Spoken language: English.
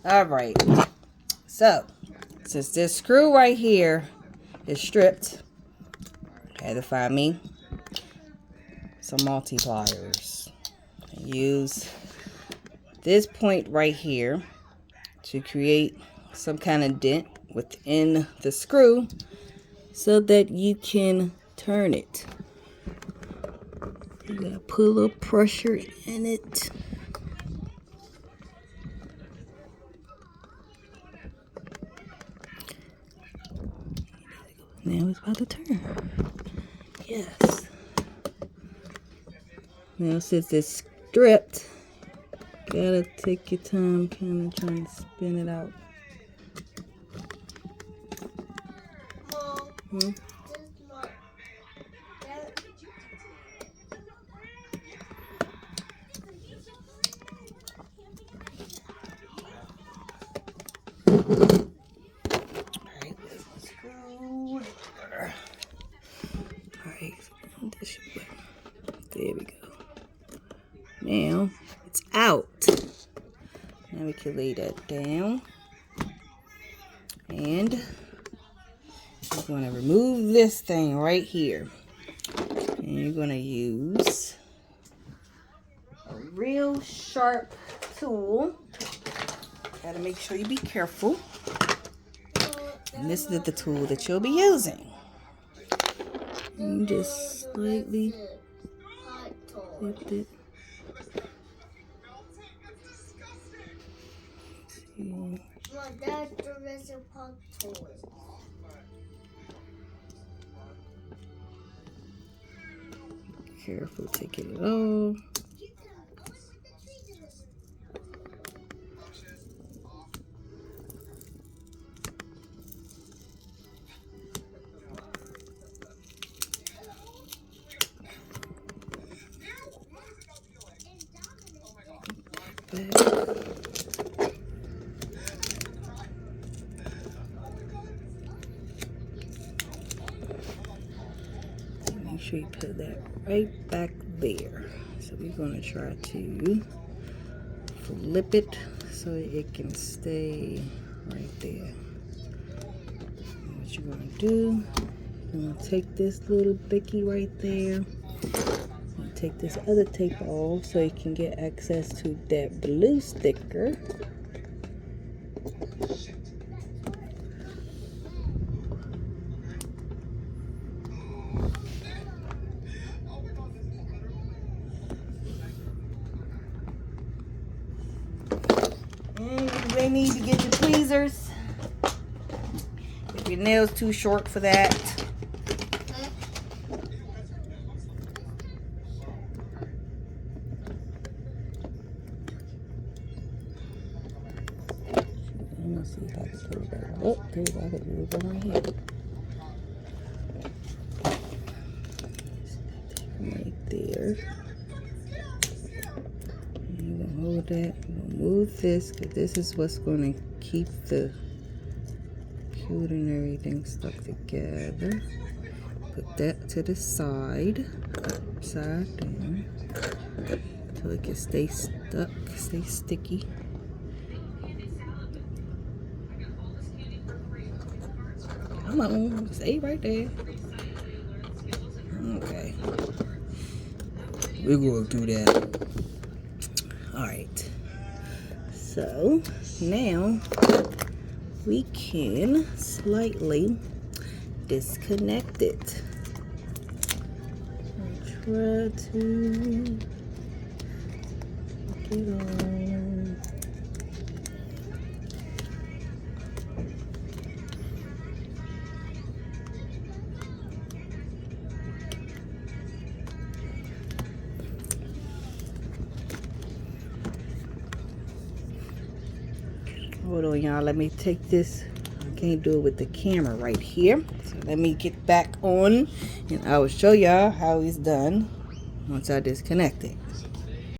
All right. So, since this screw right here is stripped, I had to find me some multipliers. Use this point right here to create some kind of dent within the screw so that you can turn it. You gotta put a little pressure in it. Now it's about to turn. Yes. Now since it's stripped, gotta take your time kind of trying to spin it out. Alright, there's the screw. Alright, there we go. Now it's out. Now we can lay that down. And you're going to remove this thing right here. And you're going to use a real sharp tool. Gotta make sure you be careful. And this is the tool that you'll be using. And just slightly lift it. That's the recipe tool. Careful taking it off. Make sure you put that right back there. So we're going to try to flip it so it can stay right there. And what you're going to do, you're going to take this little bicky right there and take this other tape off so you can get access to that blue sticker. And you may need to get your tweezers if your nail's too short for that. I'm gonna see if I can put it back. Oh, there we go. I can move it right here. Right there. And you're gonna hold that. You're gonna move this because this is what's gonna keep the computer and everything stuck together. Put that to the side, upside down, so it can stay stuck, stay sticky. Come on, stay right there. Okay. We're gonna do that. Alright. So now we can slightly disconnect it. I'll try to get on. Hold on, y'all. Let me take this. I can't do it with the camera right here. So let me get back on and I will show y'all how it's done once I disconnect it.